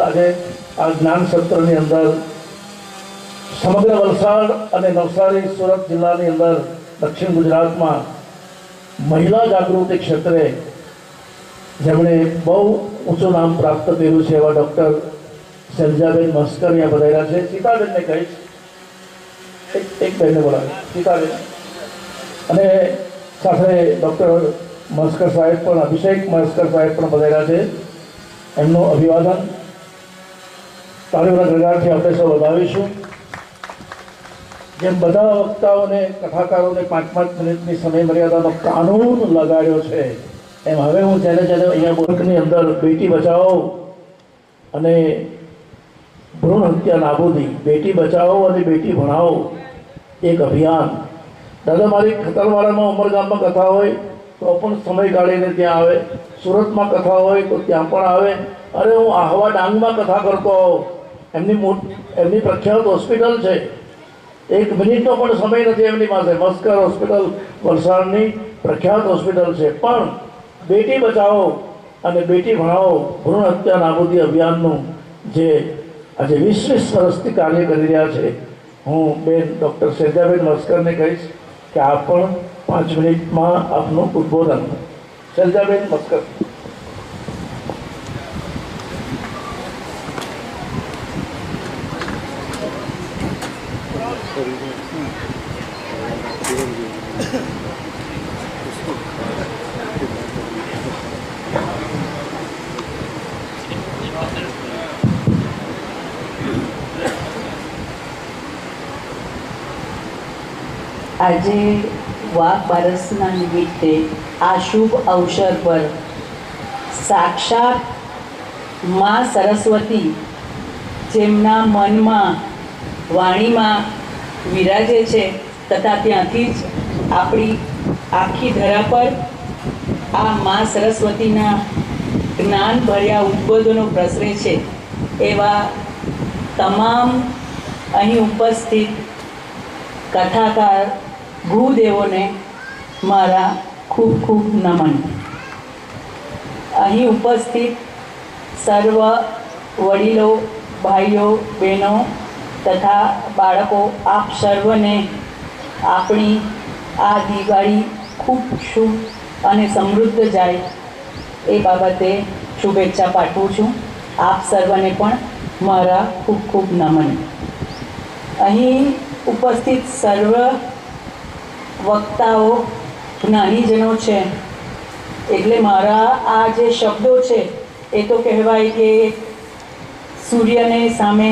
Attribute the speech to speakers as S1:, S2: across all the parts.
S1: આજે આ જ્ઞાન સત્રની અંદર સમગ્ર વલસાડ અને નવસારી સુરત જિલ્લાની અંદર દક્ષિણ ગુજરાતમાં મહિલા જાગૃતિ ક્ષેત્રે જેમણે બહુ ઊંચું નામ પ્રાપ્ત કર્યું છે એવા ડૉક્ટર શૈલજાબેન મસ્કર અહીંયા પધાર્યા છે. સીતાબેનને કહીશ, એક બહેનને બોલાવે, સીતાબેન. અને સાથે ડૉક્ટર મસ્કર સાહેબ પણ, અભિષેક મસ્કર સાહેબ પણ પધાર્યા છે. એમનું અભિવાદન તાળીઓના ગણગાટથી આપણે સૌ વધાવીશું. જેમ બધા વક્તાઓને, કથાકારોને 5-5 મિનિટની સમય મર્યાદાનો કાનૂન લગાડ્યો છે, એમ હવે હું જેને અહીંયા બોર્ડની અંદર બેટી બચાવો અને ભ્રૂણ હત્યા નાબૂદી, બેટી બચાવો અને બેટી ભણાવો એક અભિયાન. દાદા મારી ખતરવાડામાં ઉમરગામમાં કથા હોય તો પણ સમય કાઢીને ત્યાં આવે, સુરતમાં કથા હોય તો ત્યાં પણ આવે. અરે હું આહવા ડાંગમાં કથા કરતો હોઉં, એમની પ્રખ્યાત હોસ્પિટલ છે, 1 મિનિટનો પણ સમય નથી એમની પાસે. મસ્કર હોસ્પિટલ વલસાડની પ્રખ્યાત હોસ્પિટલ છે. પણ બેટી બચાવો અને બેટી ભણાવો ભ્રૂણ હત્યા નાબૂદી અભિયાનનું જે આજે 20 વર્ષથી કાર્ય કરી રહ્યા છે, હું બેન ડૉક્ટર શૈલજાબેન મસ્કરને કહીશ કે આપ પણ 5 મિનિટમાં આપનું ઉદ્બોધન. શૈલજાબેન મસ્કર.
S2: આજે વાઘ બારસના નિમિત્તે આ શુભ અવસર પર સાક્ષાત મા સરસ્વતી જેમના મનમાં, વાણીમાં વિરાજે છે તથા ત્યાંથી જ આપણી આખી ધરા પર આ મા સરસ્વતીના જ્ઞાન ભર્યા ઉદ્બોધનો પ્રસરે છે એવા તમામ અહીં ઉપસ્થિત કથાકાર ભૂદેવોને મારા ખૂબ ખૂબ નમન. અહીં ઉપસ્થિત સર્વ વડીલો, ભાઈઓ, બહેનો તથા બાળકો, આપ સર્વને આપણી આ દિવાળી ખૂબ શુભ અને સમૃદ્ધ જાય એ બાબતે શુભેચ્છા પાઠવું છું. આપ સર્વને પણ મારા ખૂબ ખૂબ નમન. અહીં ઉપસ્થિત સર્વ વક્તાઓ જ્ઞાનીજનો છે, એટલે મારા આ જે શબ્દો છે એ તો કહેવાય કે સૂર્યને સામે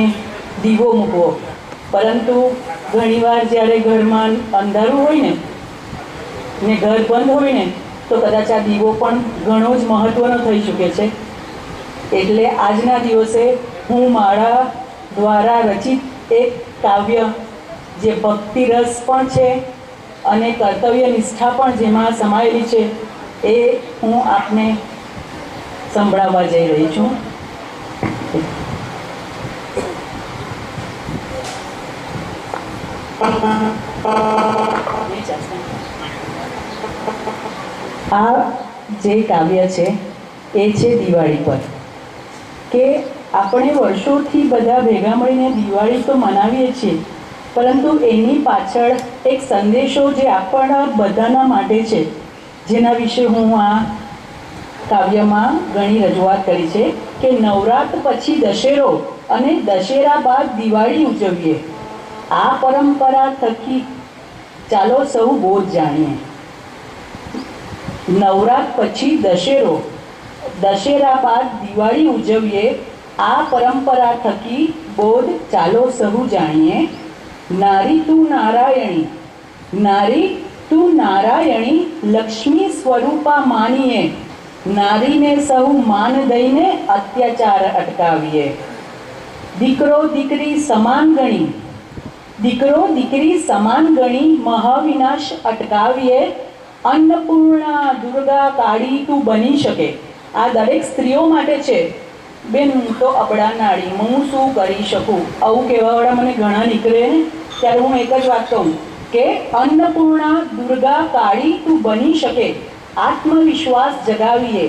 S2: દીવો મૂકવો, પરંતુ ઘણીવાર જ્યારે ઘરમાં અંધારું હોય ને ઘર બંધ હોય ને તો કદાચ આ દીવો પણ ઘણો જ મહત્ત્વનો થઈ શકે છે. એટલે આજના દિવસે હું મારા દ્વારા રચિત એક કાવ્ય જે ભક્તિ રસ પણ છે અને કર્તવ્ય નિષ્ઠા પણ જેમાં સમાયેલી છે એ હું આપને સંભળાવવા જઈ રહી છું. આ જે કાવ્ય છે એ છે દિવાળી પર, કે આપણે વર્ષોથી બધા ભેગા મળીને દિવાળી તો મનાવીએ છીએ, પરંતુ એની પાછળ એક સંદેશો જે આપણા બધાના માટે છે, જેના વિશે હું આ કાવ્યમાં ઘણી રજૂઆત કરી છે કે નવરાત્ર પછી દશેરો અને દશેરા બાદ દિવાળી ઉજવીએ. આ પરંપરા થકી ચાલો સૌ બોધ જાણીએ. નવરાત્ર પછી દશેરો, દશેરા બાદ દિવાળી ઉજવીએ. આ પરંપરા થકી બોધ ચાલો સહુ જાણીએ. નારી તું નારાયણી, નારી તું નારાયણી, લક્ષ્મી સ્વરૂપા માનીએ. નારીને સહુ માન દઈને અત્યાચાર અટકાવીએ. દીકરો દીકરી સમાન ગણી, દીકરો દીકરી સમાન ગણી, મહાવિનાશ અટકાવીએ. અન્નપૂર્ણા દુર્ગા કાળી તું બની શકે. આ દરેક સ્ત્રીઓ માટે છે. બેન હું તો અબડા નાળી, હું શું કરી શકું, આવું કહેવાવાળા મને ઘણા નીકળે ને, ત્યારે હું એક જ વાત કહું કે અન્નપૂર્ણા દુર્ગા કાળી તું બની શકે. આત્મવિશ્વાસ જગાવીએ.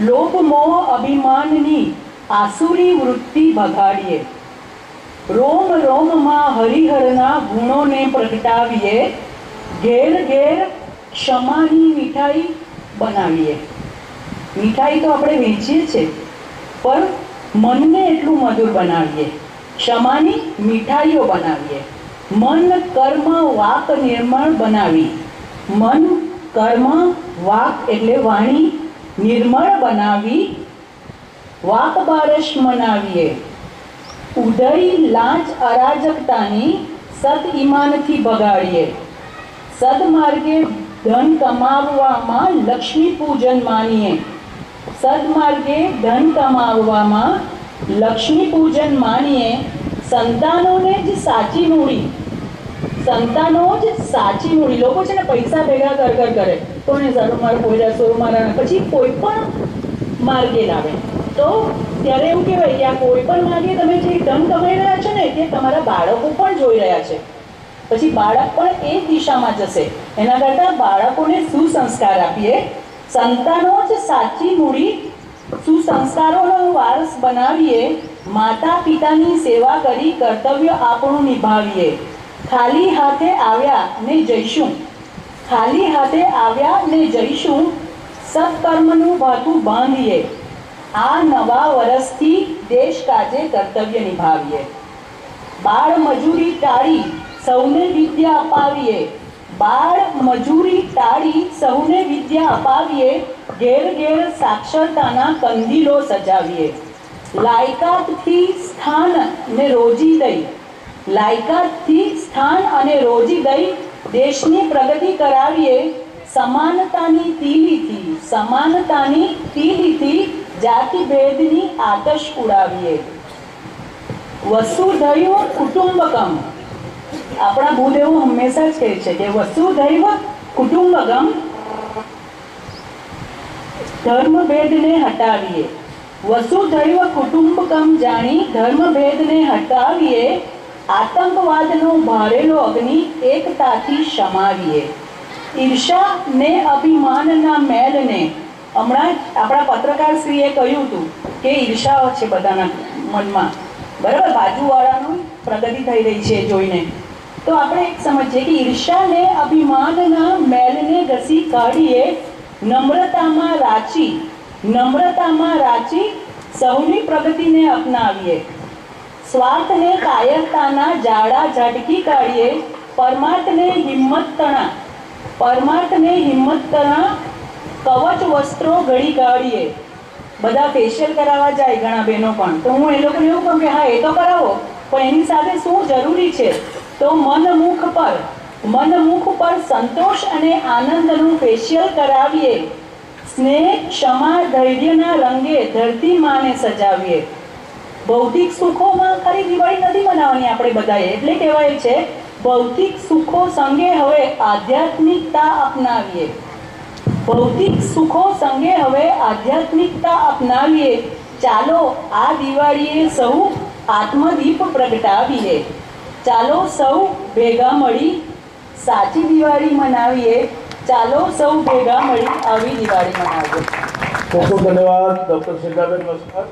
S2: લોભ મોહ અભિમાનની આસુરી વૃત્તિ ભગાડીએ, રોમ રોમમાં હરિહરના ગુણોને પ્રગટાવીએ, ઘેર ઘેર ક્ષમાની મીઠાઈ બનાવીએ. મીઠાઈ તો આપણે વેચીએ છીએ, પણ મનને એટલું મધુર બનાવીએ. ક્ષમાની મીઠાઈઓ બનાવીએ. મન કર્મ વાક નિર્મળ બનાવી. મન કર્મ વાક એટલે વાણી નિર્મળ બનાવી. વાક બારસ મનાવીએ. ઉદય લાંચ અરાજકતાની સદ ઈમાનથી બગાડીએ. સદમાર્ગે ધન કમાવવામાં લક્ષ્મી પૂજન માનીએ. સદમાર્ગે ધન કમાવવામાં લક્ષ્મી પૂજન માનીએ. સંતાનોને જ સાચી મૂડી. સંતાનો જ સાચી મૂડી. લોકો છે ને પૈસા ભેગા કરે કોને સારું મારું પોયરા સોરું મારા પછી કોઈ પણ માર્ગે લાવે. તો ત્યારે એવું કહેવાય કે આ કોઈ પણ માર્ગે તમે જે ધન કમાઈ રહ્યા છો ને તે તમારા બાળકો પણ જોઈ રહ્યા છે. પછી બાળક પણ એ દિશામાં જશે. એના કરતાં બાળકોને સુસંસ્કાર આપીએ. સંતાનો જ સાચી મૂડી. સુસંસ્કારોનો વારસ બનાવીએ. માતા પિતાની સેવા કરી કર્તવ્ય આપણું નિભાવીએ. ખાલી હાથે આવ્યા ને જઈશું. ખાલી હાથે આવ્યા ને જઈશું. સત્કર્મનું ભાતું બાંધીએ. આ નવા વર્ષથી દેશ કાજે કર્તવ્ય નિભાવીએ. બાળ મજૂરી ટાળી સૌને વિદ્યા અપાવીએ. બાળ મજૂરી ટાળી સૌને વિદ્યા અપાવીએ. ઘેર ઘેર સાક્ષરતાના કંદીલો સજાવીએ. લાયકાતથી સ્થાન ને રોજી દઈ. લાયકાતથી સ્થાન અને રોજી દઈ દેશની પ્રગતિ કરાવીએ. સમાનતાની તીલીથી જાતિ ભેદની આતશ ઉડાવીએ. વસુધૈવ કુટુંબકમ. આપણા ભૂદેવો હંમેશા જ કહે છે કે વસુધૈવ કુટુંબકમ. ધર્મભેદને હટાવીએ. વસુધૈવ કુટુંબકમ જાણી ધર્મભેદને હટાવીએ. આતંકવાદનો ભારેલો અગ્નિ એકતાથી શમાવીએ. ઈર્ષા ને અભિમાનના મેલને, હમણાં જ આપણા પત્રકારશ્રીએ કહ્યું હતું કે ઈર્ષા છે બધાના મનમાં, બરાબર, બાજુવાળાનું પ્રગતિ થઈ રહી છે જોઈને. તો આપણે એક સમજીએ કે ઈર્ષા ને અભિમાનના મેલને ઘસી કાઢીએ. નમ્રતામાં રાચી સૌની પ્રગતિને અપનાવીએ. સ્વાર્થને કાયરતાના જાડા ઝાટકી કાઢીએ. પરમાર્થને હિંમત તણા કવચ વસ્ત્રો ઘડી કાઢીએ. બધા ફેશિયલ કરાવવા જાય ઘણા બહેનો પણ, તો હું એ લોકોને એવું કહું કે હા એ તો કરાવો, પણ એની સાથે શું જરૂરી છે તો મનમુખ પર સંતોષ અને આનંદનું ફેશિયલ કરાવીએ. સ્નેહ ક્ષમા ધૈર્યના રંગે ધરતી માને સજાવીએ. ભૌતિક સુખોમાં ખરી દિવાળી નથી મનાવવાની આપણે બધાએ, એટલે કહેવાય છે ભૌતિક સુખો સંગે હવે આધ્યાત્મિકતા અપનાવીએ. ભૌતિક સુખો સંગે હવે આધ્યાત્મિકતા અપનાવીએ. ચાલો આ દિવાળીએ સૌ આત્મદીપ પ્રગટાવીએ. ચાલો સૌ ભેગા મળી સાચી દિવાળી મનાવીએ. ચાલો સૌ ભેગા મળી આવી દિવાળી મનાવીએ.
S1: ખૂબ ખૂબ ધન્યવાદ ડૉક્ટર શિલ્પાબેન. નમસ્કાર.